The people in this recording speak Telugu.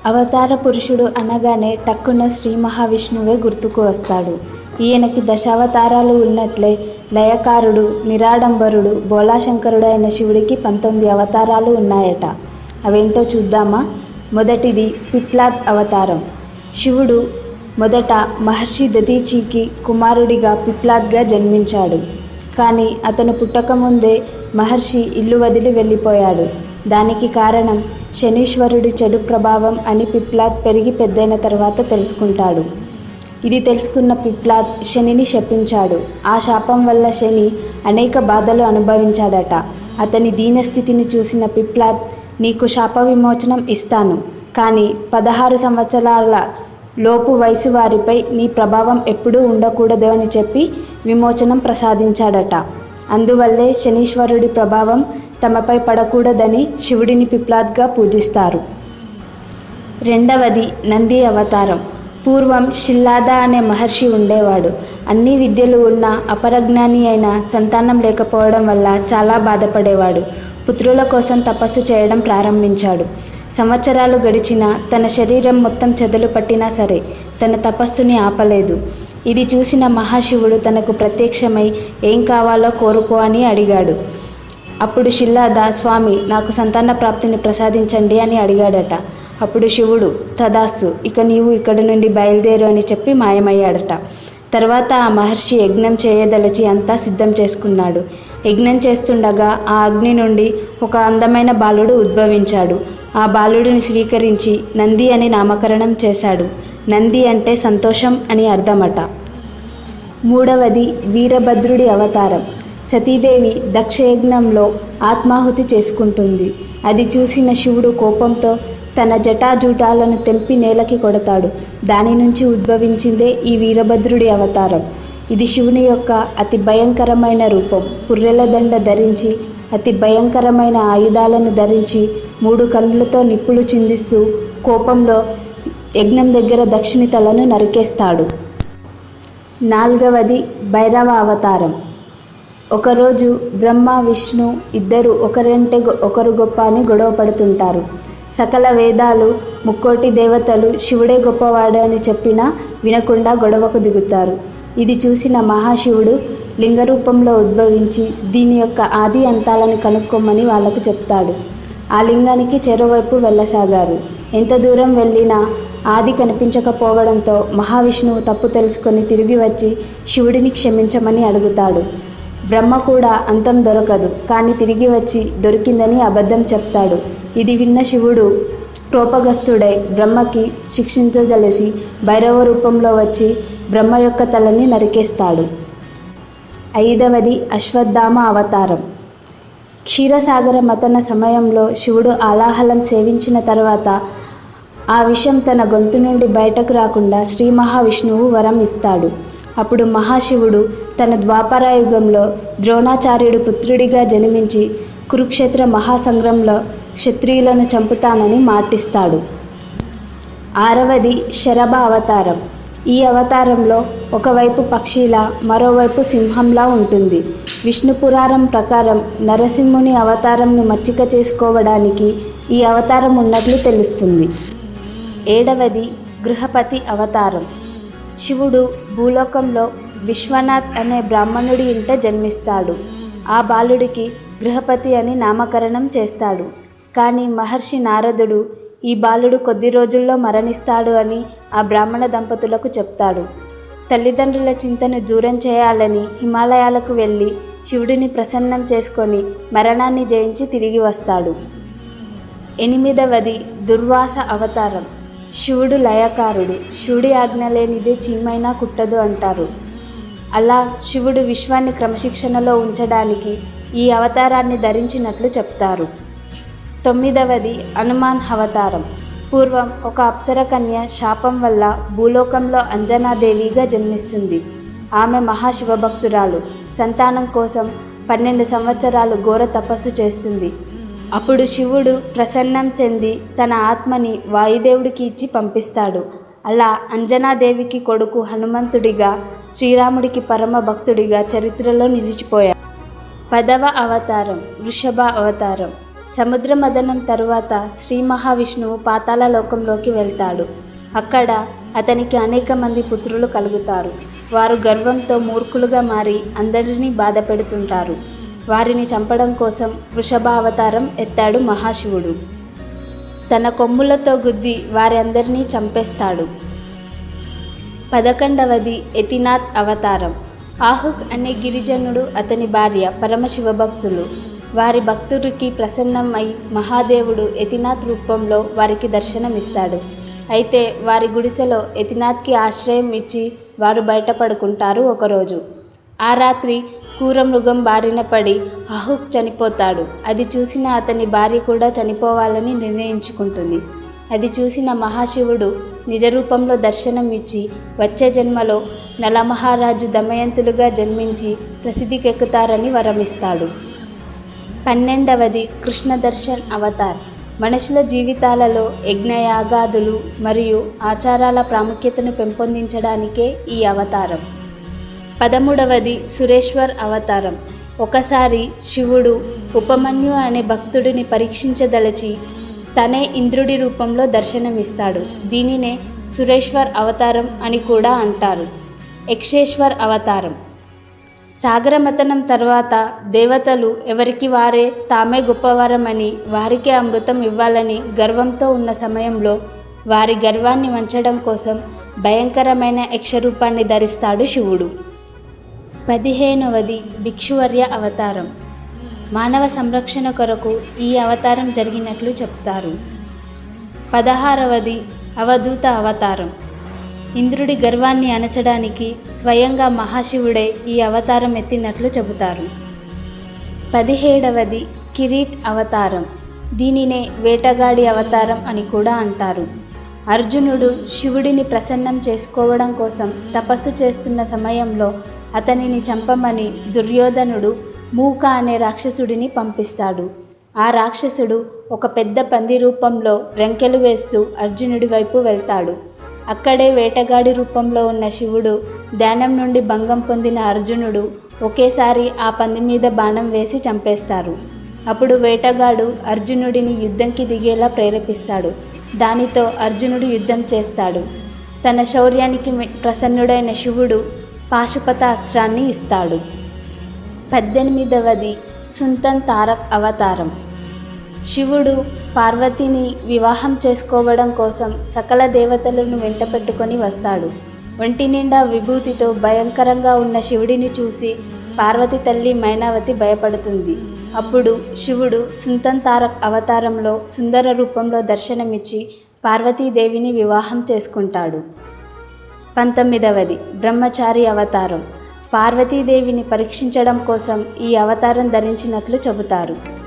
అవతార పురుషుడు అనగానే టక్కున శ్రీ మహావిష్ణువే గుర్తుకు వస్తాడు. ఈయనకి దశావతారాలు ఉన్నట్లే లయకారుడు, నిరాడంబరుడు, బోళాశంకరుడు అయిన శివుడికి 19 అవతారాలు ఉన్నాయట. అవేంటో చూద్దామా? మొదటిది పిప్లాద్ అవతారం. శివుడు మొదట మహర్షి దధీచికి కుమారుడిగా పిప్లాద్గా జన్మించాడు. కానీ అతను పుట్టకముందే మహర్షి ఇల్లు వదిలి వెళ్ళిపోయాడు. దానికి కారణం శనీశ్వరుడి చెడు ప్రభావం అని పిప్లాద్ పెరిగి పెద్దయిన తర్వాత తెలుసుకుంటాడు. ఇది తెలుసుకున్న పిప్లాద్ శనిని శపించాడు. ఆ శాపం వల్ల శని అనేక బాధలు అనుభవించాడట. అతని దీనస్థితిని చూసిన పిప్లాద్, నీకు శాప విమోచనం ఇస్తాను, కానీ 16 సంవత్సరాల లోపు వయసు వారిపై నీ ప్రభావం ఎప్పుడూ ఉండకూడదు అని చెప్పి విమోచనం ప్రసాదించాడట. అందువల్లే శనీశ్వరుడి ప్రభావం తమపై పడకూడదని శివుడిని పిప్లాద్గా పూజిస్తారు. రెండవది నంది అవతారం. పూర్వం షిల్లాద అనే మహర్షి ఉండేవాడు. అన్ని విద్యలు ఉన్న అపరజ్ఞాని అయిన సంతానం లేకపోవడం వల్ల చాలా బాధపడేవాడు. పుత్రుల కోసం తపస్సు చేయడం ప్రారంభించాడు. సంవత్సరాలు గడిచినా తన శరీరం మొత్తం చెదలు పట్టినా సరే తన తపస్సుని ఆపలేదు. ఇది చూసిన మహాశివుడు తనకు ప్రత్యక్షమై ఏం కావాలో కోరుకో అని అడిగాడు. అప్పుడు షిల్లాద, స్వామి నాకు సంతాన ప్రాప్తిని ప్రసాదించండి అని అడిగాడట. అప్పుడు శివుడు, తదాస్తు, ఇక నీవు ఇక్కడి నుండి బయలుదేరు అని చెప్పి మాయమయ్యాడట. తర్వాత ఆ మహర్షి యజ్ఞం చేయదలచి అంతా సిద్ధం చేసుకున్నాడు. యజ్ఞం చేస్తుండగా ఆ అగ్ని నుండి ఒక అందమైన బాలుడు ఉద్భవించాడు. ఆ బాలుడిని స్వీకరించి నంది అని నామకరణం చేశాడు. నంది అంటే సంతోషం అని అర్థమట. మూడవది వీరభద్రుడి అవతారం. సతీదేవి దక్షయజ్ఞంలో ఆత్మాహుతి చేసుకుంటుంది. అది చూసిన శివుడు కోపంతో తన జటాజూటాలను తెంపి నేలకి కొడతాడు. దాని నుంచి ఉద్భవించిందే ఈ వీరభద్రుడి అవతారం. ఇది శివుని యొక్క అతి భయంకరమైన రూపం. పుర్రెల దండ ధరించి, అతి భయంకరమైన ఆయుధాలను ధరించి, 3 కన్నులతో నిప్పులు చిందిస్తూ కోపంలో యజ్ఞం దగ్గర దక్షిణి తలను నరికేస్తాడు. నాలుగవది భైరవ అవతారం. ఒకరోజు బ్రహ్మ, విష్ణు ఇద్దరు ఒకరంటే ఒకరు గొప్ప అని గొడవ పడుతుంటారు. సకల వేదాలు, 3 దేవతలు శివుడే గొప్పవాడు అని చెప్పినా వినకుండా గొడవకు దిగుతారు. ఇది చూసిన మహాశివుడు లింగరూపంలో ఉద్భవించి దీని యొక్క ఆది అంతాలను కనుక్కోమని వాళ్లకు చెప్తాడు. ఆ లింగానికి చెరోవైపు వెళ్ళసాగారు. ఎంత దూరం వెళ్ళినా ఆది కనిపించకపోవడంతో మహావిష్ణువు తప్పు తెలుసుకొని తిరిగి వచ్చి శివుడిని క్షమించమని అడుగుతాడు. బ్రహ్మ కూడా అంతం దొరకదు, కానీ తిరిగి వచ్చి దొరికిందని అబద్ధం చెప్తాడు. ఇది విన్న శివుడు కోపగ్రస్తుడై బ్రహ్మకి శిక్షించజలసి భైరవ రూపంలో వచ్చి బ్రహ్మ యొక్క తలని నరికేస్తాడు. ఐదవది అశ్వత్థామ అవతారం. క్షీరసాగర మథన సమయంలో శివుడు ఆలాహలం సేవించిన తర్వాత ఆ విషం తన గొంతు నుండి బయటకు రాకుండా శ్రీ మహావిష్ణువు వరం ఇస్తాడు. అప్పుడు మహాశివుడు తన ద్వాపరయుగంలో ద్రోణాచార్యుడు పుత్రుడిగా జన్మించి కురుక్షేత్ర మహాసంగ్రంలో క్షత్రియులను చంపుతానని మాటిస్తాడు. ఆరవది శరభ అవతారం. ఈ అవతారంలో ఒకవైపు పక్షిలా మరోవైపు సింహంలా ఉంటుంది. విష్ణు పురాణం ప్రకారం నరసింహుని అవతారంను మచ్చిక చేసుకోవడానికి ఈ అవతారం ఉన్నట్లు తెలుస్తుంది. ఏడవది గృహపతి అవతారం. శివుడు భూలోకంలో విశ్వనాథ్ అనే బ్రాహ్మణుడి ఇంట జన్మిస్తాడు. ఆ బాలుడికి గృహపతి అని నామకరణం చేస్తాడు. కానీ మహర్షి నారదుడు ఈ బాలుడు కొద్ది రోజుల్లో మరణిస్తాడు అని ఆ బ్రాహ్మణ దంపతులకు చెప్తాడు. తల్లిదండ్రుల చింతను దూరం చేయాలని హిమాలయాలకు వెళ్ళి శివుడిని ప్రసన్నం చేసుకొని మరణాన్ని జయించి తిరిగి వస్తాడు. ఎనిమిదవది దుర్వాస అవతారం. శివుడు లయకారుడు. శివుడి ఆజ్ఞ లేనిదే చీమైనా కుట్టదు అంటారు. అలా శివుడు విశ్వాన్ని క్రమశిక్షణలో ఉంచడానికి ఈ అవతారాన్ని ధరించినట్లు చెప్తారు. 9వది హనుమాన్ అవతారం. పూర్వం ఒక అప్సర కన్య శాపం వల్ల భూలోకంలో అంజనాదేవిగా జన్మిస్తుంది. ఆమె మహాశివభక్తురాలు. సంతానం కోసం 12 సంవత్సరాలు ఘోర తపస్సు చేస్తుంది. అప్పుడు శివుడు ప్రసన్నం చెంది తన ఆత్మని వాయుదేవుడికి ఇచ్చి పంపిస్తాడు. అలా అంజనాదేవికి కొడుకు హనుమంతుడిగా, శ్రీరాముడికి పరమ భక్తుడిగా చరిత్రలో నిలిచిపోయాడు. 10వ అవతారం వృషభ అవతారం. సముద్ర మదనం తరువాత శ్రీ మహావిష్ణువు పాతాళ లోకంలోకి వెళ్తాడు. అక్కడ అతనికి అనేక మంది పుత్రులు కలుగుతారు. వారు గర్వంతో మూర్ఖులుగా మారి అందరినీ బాధ పెడుతుంటారు. వారిని చంపడం కోసం వృషభ అవతారం ఎత్తాడు మహాశివుడు. తన కొమ్ములతో గుద్ది వారి అందరినీ చంపేస్తాడు. 11వది యతినాథ్ అవతారం. ఆహుక్ అనే గిరిజనుడు, అతని భార్య పరమశివభక్తులు. వారి భక్తుడికి ప్రసన్నమై మహాదేవుడు యతినాథ్ రూపంలో వారికి దర్శనమిస్తాడు. అయితే వారి గుడిసెలో యతినాథ్కి ఆశ్రయం ఇచ్చి వారు బయటపడుకుంటారు. ఒకరోజు ఆ రాత్రి క్రూరమృగం బారిన పడి ఆహుక్ చనిపోతాడు. అది చూసిన అతని భార్య కూడా చనిపోవాలని నిర్ణయించుకుంటుంది. అది చూసిన మహాశివుడు నిజ రూపంలో దర్శనం ఇచ్చి వచ్చే జన్మలో నలమహారాజు దమయంతులుగా జన్మించి ప్రసిద్ధికెక్కుతారని వరమిస్తాడు. 12వది కృష్ణదర్శన్ అవతార్. మనుషుల జీవితాలలో యజ్ఞయాగాదులు మరియు ఆచారాల ప్రాముఖ్యతను పెంపొందించడానికే ఈ అవతారం. 13వది సురేశ్వర్ అవతారం. ఒకసారి శివుడు ఉపమన్యు అనే భక్తుడిని పరీక్షించదలచి తనే ఇంద్రుడి రూపంలో దర్శనమిస్తాడు. దీనినే సురేశ్వర్ అవతారం అని కూడా అంటారు. యక్షేశ్వర్ అవతారం. సాగరమతనం తర్వాత దేవతలు ఎవరికి వారే తామే గొప్పవారమని, వారికే అమృతం ఇవ్వాలని గర్వంతో ఉన్న సమయంలో వారి గర్వాన్ని వంచడం కోసం భయంకరమైన యక్షరూపాన్ని ధరిస్తాడు శివుడు. 15వది భిక్షువర్య అవతారం. మానవ సంరక్షణ కొరకు ఈ అవతారం జరిగినట్లు చెప్తారు. 16వది అవధూత అవతారం. ఇంద్రుడి గర్వాన్ని అణచడానికి స్వయంగా మహాశివుడే ఈ అవతారం ఎత్తినట్లు చెబుతారు. 17వది కిరీట్ అవతారం. దీనినే వేటగాడి అవతారం అని కూడా అంటారు. అర్జునుడు శివుడిని ప్రసన్నం చేసుకోవడం కోసం తపస్సు చేస్తున్న సమయంలో అతనిని చంపమని దుర్యోధనుడు మూక అనే రాక్షసుడిని పంపిస్తాడు. ఆ రాక్షసుడు ఒక పెద్ద పంది రూపంలో రెంకెలు వేస్తూ అర్జునుడి వైపు వెళ్తాడు. అక్కడే వేటగాడి రూపంలో ఉన్న శివుడు, ధ్యానం నుండి భంగం పొందిన అర్జునుడు ఒకేసారి ఆ పంది మీద బాణం వేసి చంపేస్తారు. అప్పుడు వేటగాడు అర్జునుడిని యుద్ధంకి దిగేలా ప్రేరేపిస్తాడు. దానితో అర్జునుడు యుద్ధం చేస్తాడు. తన శౌర్యానికి ప్రసన్నుడైన శివుడు పాశుపత అస్త్రాన్ని ఇస్తాడు. 18వది సుంతన్ తారక్ అవతారం. శివుడు పార్వతిని వివాహం చేసుకోవడం కోసం సకల దేవతలను వెంట పెట్టుకొని వస్తాడు. ఒంటి నిండా విభూతితో భయంకరంగా ఉన్న శివుడిని చూసి పార్వతి తల్లి మైనావతి భయపడుతుంది. అప్పుడు శివుడు సుంతన్ తారక్ అవతారంలో సుందర రూపంలో దర్శనమిచ్చి పార్వతీదేవిని వివాహం చేసుకుంటాడు. 19వది బ్రహ్మచారి అవతారం. పార్వతీదేవిని పరీక్షించడం కోసం ఈ అవతారం ధరించినట్లు చెబుతారు.